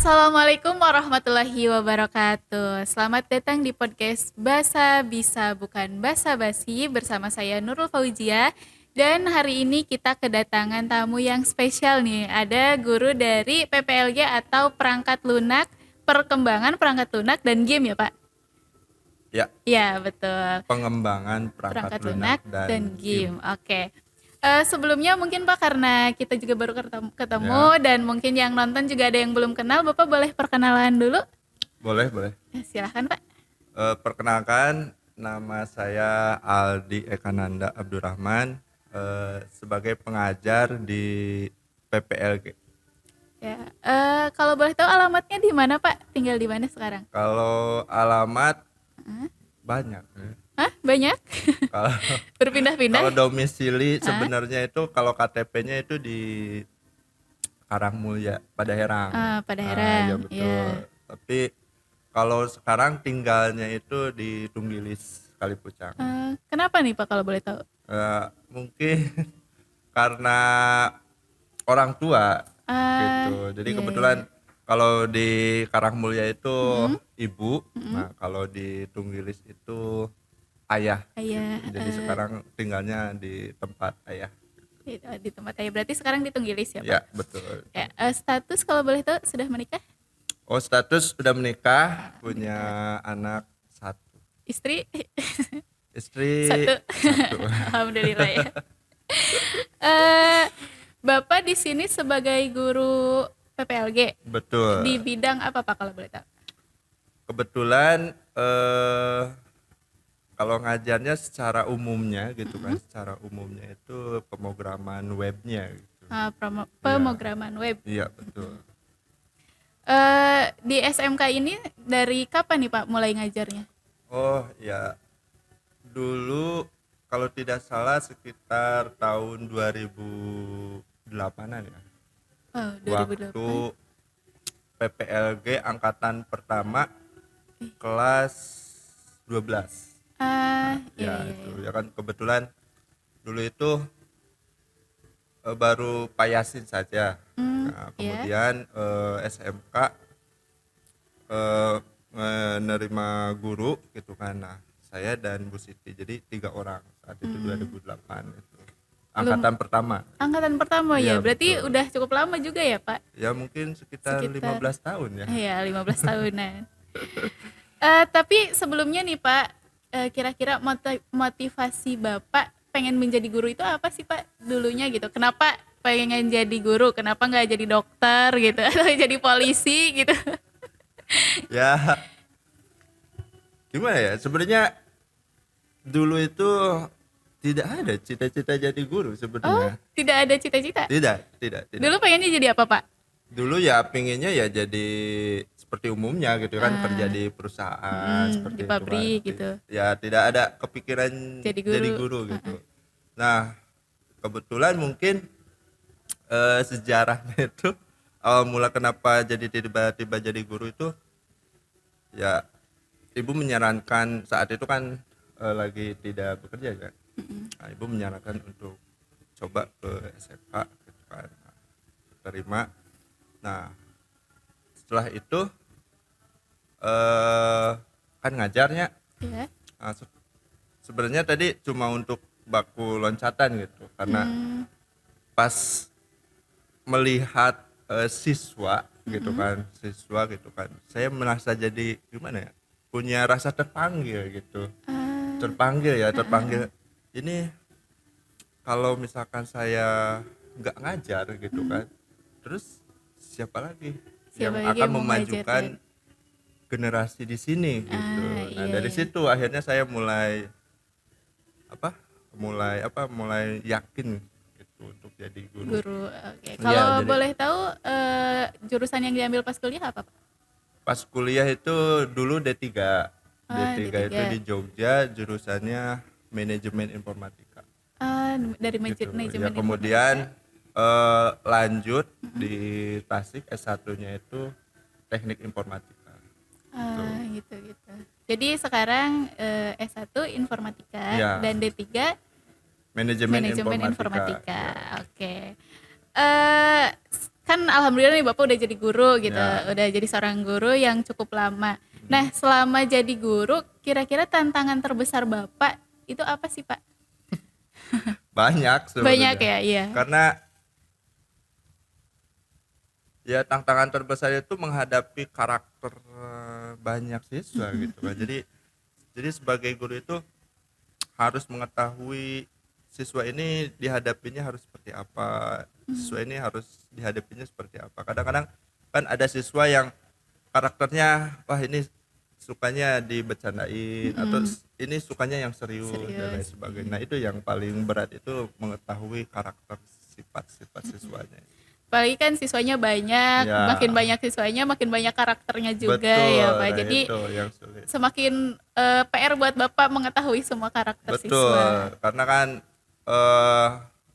Assalamualaikum warahmatullahi wabarakatuh. Selamat datang di podcast Basa Bisa Bukan Basa Basi bersama saya Nurul Fauzia. Dan hari ini kita kedatangan tamu yang spesial nih. Ada guru dari PPLG atau Perangkat Lunak, Perkembangan Perangkat Lunak dan Game ya Pak? Ya, Ya betul. pengembangan perangkat Perangkat lunak Lunak dan dan game. Game. Oke. Sebelumnya mungkin Pak karena kita juga baru ketemu Ya, dan mungkin yang nonton juga ada yang belum kenal, Bapak boleh perkenalan dulu? boleh, boleh. Silahkan Pak. Perkenalkan, nama saya Aldi Ekananda Abdurrahman, sebagai pengajar di PPLG. Ya, kalau boleh tahu alamatnya di mana Pak? Tinggal di mana sekarang? Kalau alamat Hah? banyak. Ya. Hah? Banyak? Kalau Berpindah-pindah? kalau domisili Hah? sebenarnya itu kalau KTP-nya itu di Karangmulya, Padaherang. Pada Ya Herang, betul. ya. Tapi kalau sekarang tinggalnya itu di Tunggilis, Kalipucang. Kenapa nih Pak kalau boleh tahu? Mungkin karena orang tua gitu. Jadi Iya, iya, kebetulan iya. kalau di Karangmulya itu Mm-mm, ibu, mm-mm. nah kalau di Tunggilis itu ayah. Ayah, Gitu. Jadi sekarang tinggalnya di tempat ayah. di tempat ayah. Berarti sekarang di Tunggilis ya Pak? Ya betul. Ya, status kalau boleh tahu sudah menikah? Oh, status sudah menikah, punya Menikah. anak satu, Istri? istri Satu. satu. Alhamdulillah ya. Eh, Bapak di sini sebagai guru PPLG di Betul. bidang apa Pak kalau boleh tahu? Kebetulan kalau ngajarnya secara umumnya gitu kan, Mm-mm. secara umumnya itu pemrograman webnya gitu. Iya, Pemrograman web. iya betul. Di SMK ini dari kapan nih Pak mulai ngajarnya? Oh ya, dulu kalau tidak salah sekitar tahun 2008-an ya. Oh, Waktu 2008. PPLG angkatan pertama kelas 12. Iya Ya iya itu iya. ya kan kebetulan dulu itu baru Pak Yasin saja. Nah, Iya. kemudian SMK eh, menerima guru gitu kan. Nah, saya dan Bu Siti. Jadi 3 orang saat itu 2008 itu. Belum Angkatan pertama. angkatan pertama ya. Iya, Berarti betul. udah cukup lama juga ya, Pak? Ya mungkin sekitar Sekitar 15 tahun ya. ya 15 tahunan. Tapi sebelumnya nih, Pak, kira-kira motivasi Bapak pengen menjadi guru itu apa sih, Pak? Dulunya gitu. Kenapa pengen jadi guru? Kenapa nggak jadi dokter gitu atau jadi polisi gitu? Ya, gimana ya? Sebenarnya dulu itu tidak ada cita-cita jadi guru Oh, sebenarnya. tidak ada cita-cita. Tidak, tidak, tidak. Dulu pengennya jadi apa, Pak? Dulu ya pinginnya ya jadi seperti umumnya gitu kan, kerja di perusahaan Di seperti itu kan. pabrik gitu. Ya tidak ada kepikiran Jadi jadi guru. guru gitu. Nah, kebetulan mungkin sejarahnya itu awal mula kenapa jadi tiba-tiba jadi guru itu ya ibu menyarankan saat itu kan lagi tidak bekerja kan. Nah, ibu menyarankan untuk coba ke SMK gitu kan. Nah, terima. Nah, setelah itu kan ngajarnya. Ya. Nah, sebenarnya tadi cuma untuk baku loncatan gitu karena pas melihat siswa gitu kan saya merasa jadi gimana ya, punya rasa terpanggil gitu, terpanggil ini kalau misalkan saya nggak ngajar gitu kan, terus siapa lagi yang Siapa lagi akan yang mau ngajar memajukan ya? generasi di sini gitu. Nah, Iya dari iya. situ akhirnya saya mulai mulai yakin gitu untuk jadi guru. Guru. Oke. Iya, Kalau jadi boleh tahu jurusan yang diambil pas kuliah apa, Pak? pas kuliah itu dulu D3. D3 itu D3. di Jogja, jurusannya manajemen informatika Dari gitu. Ya manajemen informatika. kemudian lanjut di Tasik S1-nya itu teknik informatika gitu. Gitu gitu. Jadi sekarang S1 informatika Ya, dan D3 manajemen manajemen informatika. informatika. Ya. Oke. Eh kan alhamdulillah nih Bapak udah jadi guru gitu, Ya. udah jadi seorang guru yang cukup lama. Nah, selama jadi guru, kira-kira tantangan terbesar Bapak itu apa sih, Pak? Banyak Banyak sebenarnya. ya, iya. Karena ya tantangan terbesar itu menghadapi karakter banyak siswa gitu kan. Jadi sebagai guru itu harus mengetahui siswa ini dihadapinya harus seperti apa, siswa ini harus dihadapinya seperti apa. Kadang-kadang kan ada siswa yang karakternya wah ini sukanya dibercandain atau ini sukanya yang serius dan lain Serius. sebagainya. Nah, itu yang paling berat itu mengetahui karakter sifat-sifat siswanya. Apalagi kan siswanya banyak, Ya, makin banyak siswanya makin banyak karakternya juga ya betul. Pak. Nah, Jadi itu yang sulit. semakin PR buat Bapak mengetahui semua karakter siswa. Betul, karena kan eh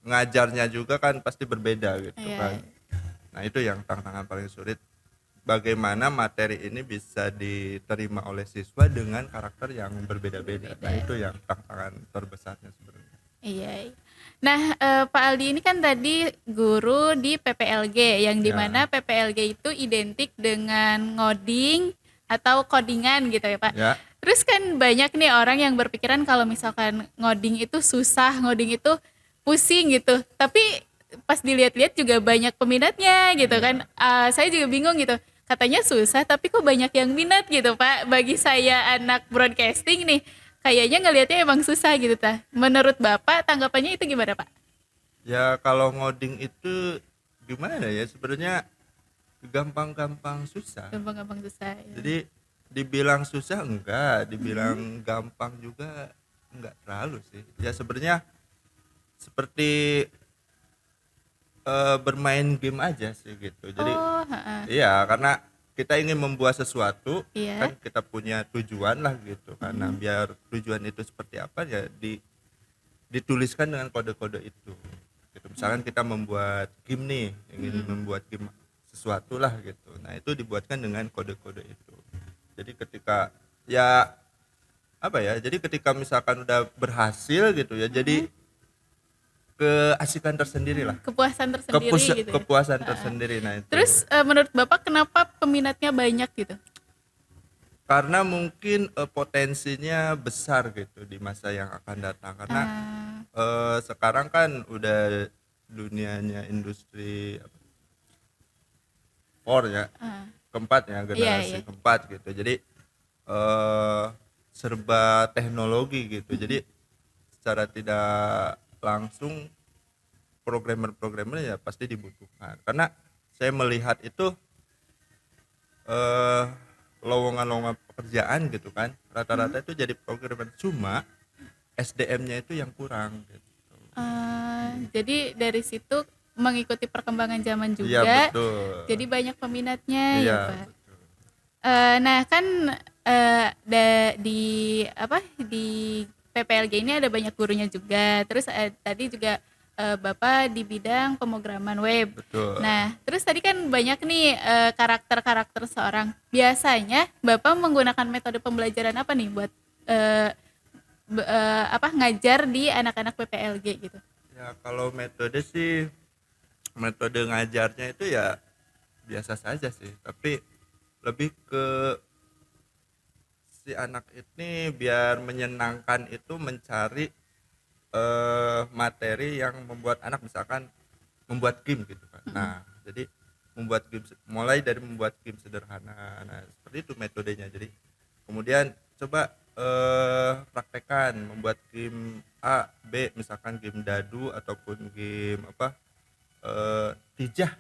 ngajarnya juga kan pasti berbeda gitu Iya. kan. Nah, itu yang tantangan paling sulit. Bagaimana materi ini bisa diterima oleh siswa dengan karakter yang berbeda-beda. Nah, itu yang tantangan terbesarnya sebenarnya. Iya. Nah, Pak Aldi ini kan tadi guru di PPLG, yang Ya. dimana PPLG itu identik dengan ngoding atau codingan gitu ya Pak. Ya. Terus kan banyak nih orang yang berpikiran kalau misalkan ngoding itu susah, ngoding itu pusing gitu. Tapi pas dilihat-lihat juga banyak peminatnya gitu kan. Saya juga bingung gitu. Katanya susah tapi kok banyak yang minat gitu Pak. Bagi saya anak broadcasting nih, kayaknya ngelihatnya emang susah gitu ta. Menurut Bapak tanggapannya itu gimana Pak? Ya, kalau ngoding itu gimana ya? Sebenarnya gampang-gampang susah. Gampang-gampang susah. Ya. Jadi dibilang susah enggak, dibilang gampang juga enggak terlalu sih. Ya sebenarnya seperti bermain game aja sih gitu. Jadi Oh, heeh. iya, karena kita ingin membuat sesuatu Iya. kan kita punya tujuan lah gitu. Karena biar tujuan itu seperti apa ya dituliskan dengan kode-kode itu. Gitu. Misalkan kita membuat game nih, ingin membuat game sesuatu lah gitu. Nah, itu dibuatkan dengan kode-kode itu. Jadi ketika ya apa ya? Jadi ketika misalkan udah berhasil gitu ya, jadi keasikan tersendiri lah. Kepuasan tersendiri gitu. Ya. Kepuasan tersendiri. Nah, itu. Terus menurut Bapak kenapa peminatnya banyak gitu? Karena mungkin potensinya besar gitu di masa yang akan datang. Karena sekarang kan udah dunianya industri 4 ya, keempat ya, generasi Iya. keempat gitu. Jadi serba teknologi gitu. Jadi secara tidak langsung programmer ya pasti dibutuhkan. Karena saya melihat itu lowongan-lowongan pekerjaan gitu kan, rata-rata itu jadi programmer, cuma SDM-nya itu yang kurang gitu. Jadi dari situ mengikuti perkembangan zaman juga. Iya, betul. Jadi banyak peminatnya ya Iya, Pak. betul. Nah kan di PPLG ini ada banyak gurunya juga. Terus tadi juga Bapak di bidang pemrograman web. Betul. Nah, terus tadi kan banyak nih karakter-karakter seorang. Biasanya Bapak menggunakan metode pembelajaran apa nih buat ngajar di anak-anak PPLG gitu? Ya, kalau metode sih, metode ngajarnya itu ya biasa saja sih, tapi lebih ke si anak ini biar menyenangkan itu mencari materi yang membuat anak misalkan membuat game gitu kan. Nah, jadi membuat game mulai dari membuat game sederhana. Nah, seperti itu metodenya. Jadi kemudian coba praktekkan membuat game A, B, misalkan game dadu ataupun game tijah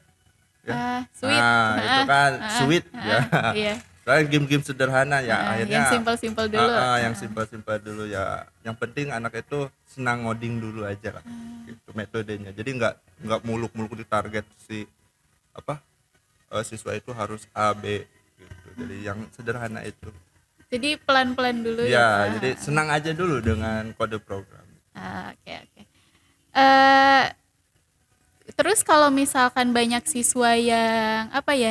ya. Sweet. Nah, itu kan sweet ya. Iya. Soalnya game-game sederhana ya akhirnya Yang simpel-simpel dulu. yang simpel-simpel dulu ya. Yang penting anak itu senang ngoding dulu aja lah. Gitu metodenya. Jadi nggak muluk-muluk ditarget si siswa itu harus A, B gitu. Jadi yang sederhana itu. Jadi pelan-pelan dulu ya. Ya, Pak. jadi senang aja dulu dengan kode program. Oke. Terus kalau misalkan banyak siswa yang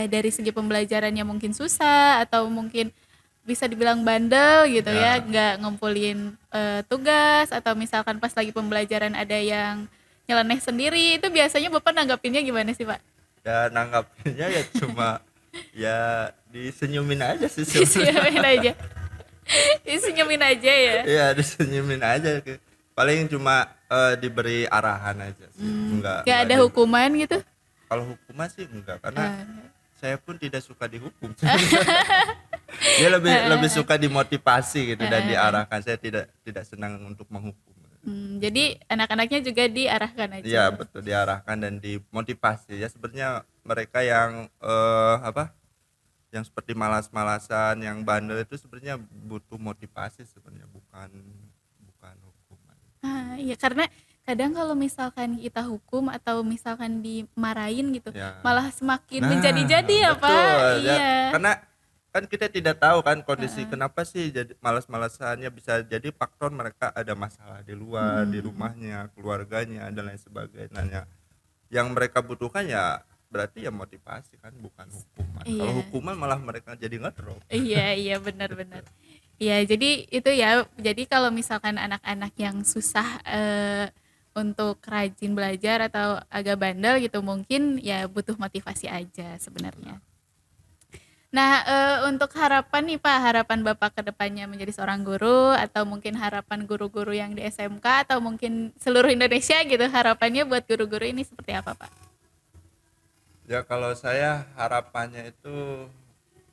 dari segi pembelajarannya mungkin susah atau mungkin bisa dibilang bandel gitu ya, nggak ngumpulin tugas atau misalkan pas lagi pembelajaran ada yang nyeleneh sendiri, itu biasanya Bapak nanggapinnya gimana sih Pak? dan nanggapinnya ya cuma ya disenyumin aja sih sebenarnya. Disenyumin aja. Disenyumin aja ya. Iya, disenyumin aja. Paling cuma diberi arahan aja sih. Gak ada hukuman gitu. Kalau hukuman sih enggak, karena Ah, saya pun tidak suka dihukum. Dia lebih suka dimotivasi gitu dan diarahkan. Saya tidak senang untuk menghukum. jadi anak-anaknya juga diarahkan aja. Iya, betul, diarahkan dan dimotivasi. Ya sebenarnya mereka yang apa? Yang seperti malas-malasan, yang bandel itu sebenarnya butuh motivasi sebenarnya, bukan hukuman. Iya karena kadang kalau misalkan kita hukum atau misalkan dimarahin gitu, Ya. malah semakin Nah, menjadi-jadi ya, Pak. betul. Ya, Iya. karena kan kita tidak tahu kan kondisi kenapa sih jadi malas-malasannya, bisa jadi faktor mereka ada masalah di luar, di rumahnya, keluarganya dan lain sebagainya. Nah, yang mereka butuhkan ya berarti ya motivasi kan, bukan hukuman. Kalau Iya. hukuman malah mereka jadi ngedrop. Iya, benar-benar. Iya, jadi itu ya. Jadi kalau misalkan anak-anak yang susah untuk rajin belajar atau agak bandel gitu, mungkin ya butuh motivasi aja sebenarnya. Nah, untuk harapan nih Pak, harapan Bapak ke depannya menjadi seorang guru atau mungkin harapan guru-guru yang di SMK atau mungkin seluruh Indonesia gitu, harapannya buat guru-guru ini seperti apa Pak? Ya kalau saya harapannya itu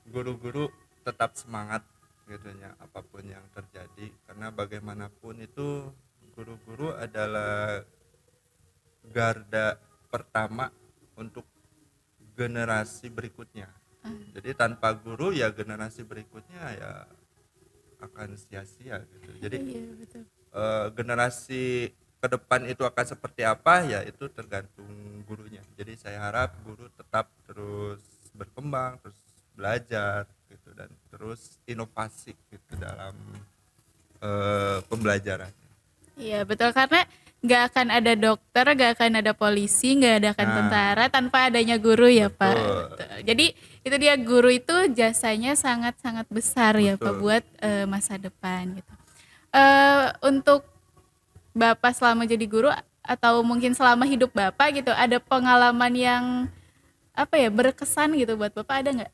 guru-guru tetap semangat gitu ya, apapun yang terjadi, karena bagaimanapun itu guru-guru adalah garda pertama untuk generasi berikutnya. Jadi tanpa guru ya generasi berikutnya ya akan sia-sia gitu. Jadi Iya, betul. generasi ke depan itu akan seperti apa ya itu tergantung gurunya. Jadi saya harap guru tetap terus berkembang, terus belajar gitu, dan terus inovasi gitu dalam pembelajaran. Iya, betul karena nggak akan ada dokter, nggak akan ada polisi, nggak ada akan Nah, tentara tanpa adanya guru ya, Pak. betul. Betul. Jadi itu dia guru itu jasanya sangat-sangat besar ya, Pak, Betul. buat masa depan gitu. Untuk Bapak selama jadi guru atau mungkin selama hidup Bapak gitu, ada pengalaman yang apa ya berkesan gitu buat Bapak ada nggak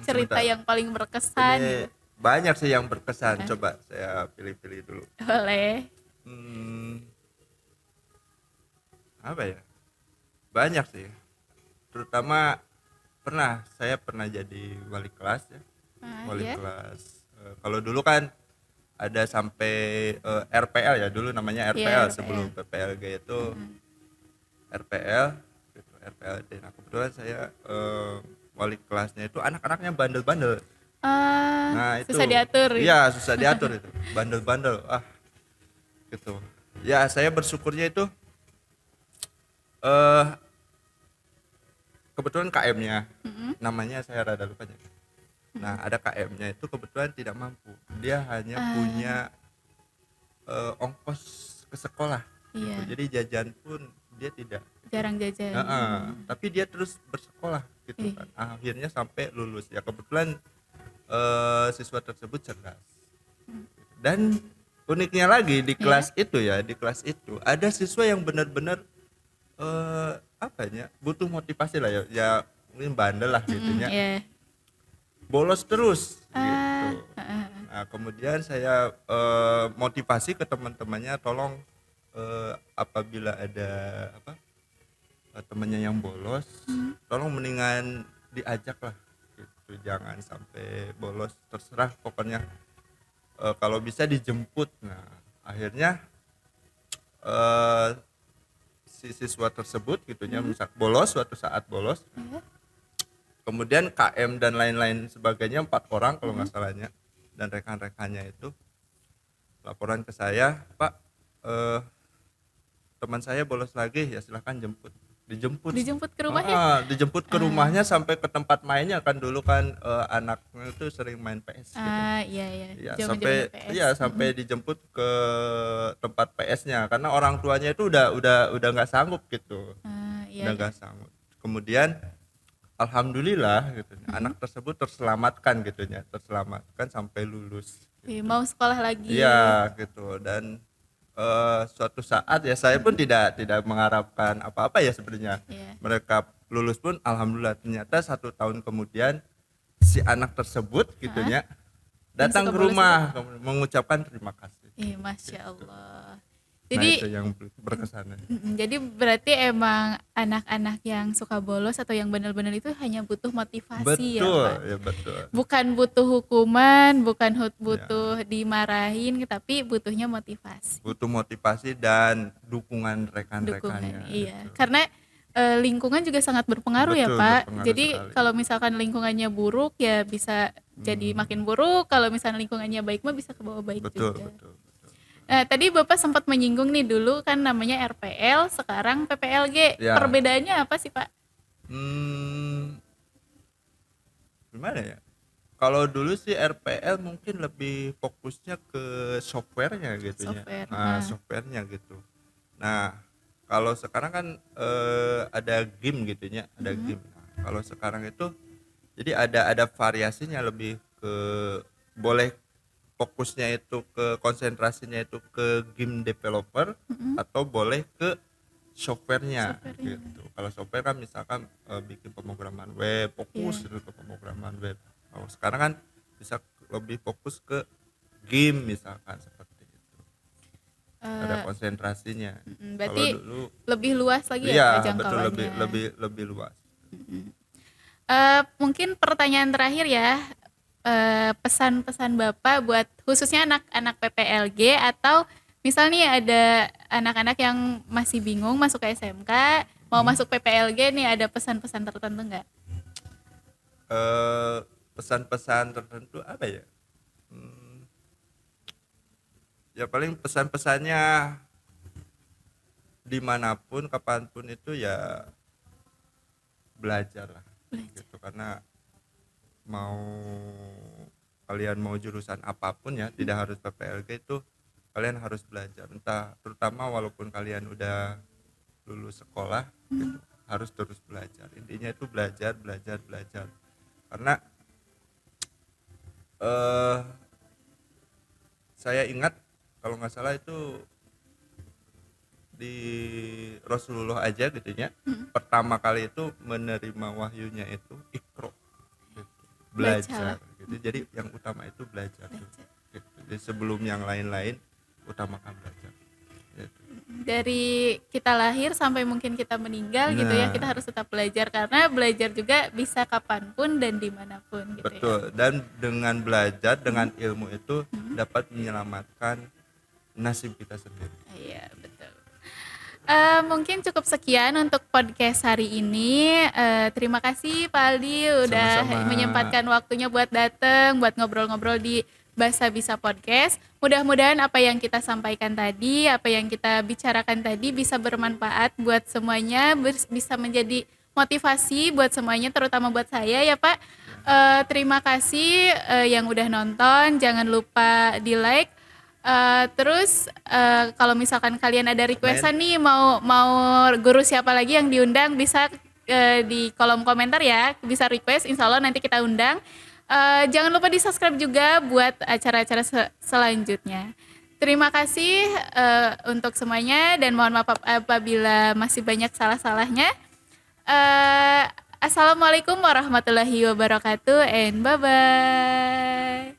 cerita Sebentar. yang paling berkesan gitu? Ini banyak sih yang berkesan. Coba saya pilih-pilih dulu. Boleh. Hmm, apa ya? Banyak sih. Terutama saya pernah jadi wali kelas ya. Wali Ya. kelas. Kalau dulu kan ada sampai RPL ya, dulu namanya Iya, RPL, RPL. sebelum PPLG itu RPL gitu, RPLD. Nah, kebetulan saya wali kelasnya itu anak-anaknya bandel-bandel. Nah, itu Susah diatur gitu. iya susah diatur itu, bandel-bandel gitu. Ya saya bersyukurnya itu eh kebetulan KM-nya namanya saya rada lupa ya. Nah, ada KM-nya itu kebetulan tidak mampu, dia hanya punya ongkos ke sekolah gitu. Iya. Jadi jajan pun dia tidak. Jarang jajan. Tapi dia terus bersekolah gitu Ih. kan, akhirnya sampai lulus. Ya kebetulan siswa tersebut cerdas. Dan uniknya lagi di kelas itu ya, di kelas itu ada siswa yang benar-benar apa ya, butuh motivasi lah ya, ya mungkin bandel lah gitu ya, Iya. bolos terus gitu. Heeh. Nah, kemudian saya motivasi ke teman-temannya, tolong apabila ada apa temannya yang bolos, tolong mendingan diajak lah gitu, jangan sampai bolos, terserah pokoknya. Kalau bisa dijemput. Nah, akhirnya si siswa tersebut gitunya misal bolos, suatu saat bolos, Iya. kemudian KM dan lain-lain sebagainya, 4 orang kalau nggak salahnya, dan rekan-rekannya itu laporan ke saya, Pak, teman saya bolos lagi, ya silahkan jemput. Dijemput ke rumahnya? Dijemput ke rumahnya sampai ke tempat mainnya kan, dulu kan anaknya itu sering main PS gitu. Iya. Ya, Zaman-zaman sampai PS. sampai dijemput ke tempat PS-nya karena orang tuanya itu udah nggak sanggup gitu. Iya. Udah nggak sanggup. Kemudian alhamdulillah gitu, anak tersebut terselamatkan gitu ya, terselamatkan sampai lulus. Iya, mau sekolah lagi. Iya gitu. Dan suatu saat ya saya pun tidak mengharapkan apa-apa ya sebenarnya. Iya. Mereka lulus pun alhamdulillah, ternyata 1 tahun kemudian si anak tersebut gitunya Yang datang suka ke bolos rumah mengucapkan terima kasih. Masya Allah. Nah Jadi itu yang berkesan. jadi berarti emang anak-anak yang suka bolos atau yang benar-benar itu hanya butuh motivasi ya Betul, Pak. ya betul. Bukan butuh hukuman, bukan Ya, butuh dimarahin, tapi butuhnya motivasi. butuh motivasi dan dukungan Dukungan, rekan-rekannya. iya. Gitu. Karena lingkungan juga sangat berpengaruh ya Betul, Pak. berpengaruh Jadi sekali. kalau misalkan lingkungannya buruk ya bisa jadi makin buruk. Kalau misalnya lingkungannya baik mah bisa ke bawah baik Betul, juga. betul, betul. Nah, tadi Bapak sempat menyinggung nih dulu kan namanya RPL, sekarang PPLG. Ya. Perbedaannya apa sih Pak? Gimana ya? Kalau dulu sih RPL mungkin lebih fokusnya ke softwarenya gitu ya. Software. Nah, softwarenya gitu. Nah, kalau sekarang kan ada game gitu ya, ada game. Nah, kalau sekarang itu jadi ada variasinya, lebih ke boleh fokusnya itu ke konsentrasinya itu ke game developer atau boleh ke softwarenya gitu. Kalau software kan misalkan bikin pemrograman web, fokus Iya. itu ke pemrograman web. Kalau sekarang kan bisa lebih fokus ke game misalkan seperti itu. Ada konsentrasinya. Kalau Berarti dulu lebih luas lagi ya iya Pak betul, jangkauannya. lebih luas. Mungkin pertanyaan terakhir ya, pesan-pesan Bapak buat khususnya anak-anak PPLG atau misalnya ada anak-anak yang masih bingung masuk ke SMK, mau masuk PPLG nih, ada pesan-pesan tertentu nggak? Pesan-pesan tertentu apa ya? Ya paling pesan-pesannya dimanapun kapanpun itu ya belajar lah gitu, karena kalian mau jurusan apapun ya, tidak harus PPLG, itu kalian harus belajar, entah terutama walaupun kalian udah lulus sekolah gitu, harus terus belajar. Intinya itu belajar karena saya ingat kalau nggak salah itu di Rasulullah aja gitu ya, pertama kali itu menerima wahyunya itu Iqra gitu. Belajar gitu. Jadi yang utama itu belajar. Gitu. Jadi sebelum yang lain-lain utamakan belajar gitu. Dari kita lahir sampai mungkin kita meninggal gitu ya, kita harus tetap belajar karena belajar juga bisa kapanpun dan dimanapun gitu. Betul. Ya. Dan dengan belajar, dengan ilmu itu dapat menyelamatkan nasib kita sendiri. Iya, betul. Mungkin cukup sekian untuk podcast hari ini. Terima kasih Pak Aldi udah Sama-sama. menyempatkan waktunya buat datang, buat ngobrol-ngobrol di Basa Bisa Podcast. Mudah-mudahan apa yang kita sampaikan tadi, apa yang kita bicarakan tadi bisa bermanfaat buat semuanya, bisa menjadi motivasi buat semuanya, terutama buat saya ya Pak. Terima kasih yang udah nonton. Jangan lupa di like. Terus kalau misalkan kalian ada requestan nih mau guru siapa lagi yang diundang, bisa di kolom komentar ya, bisa request, insya Allah nanti kita undang. Jangan lupa di subscribe juga buat acara-acara selanjutnya. Terima kasih untuk semuanya dan mohon maaf apabila masih banyak salah-salahnya. Assalamualaikum warahmatullahi wabarakatuh and bye-bye.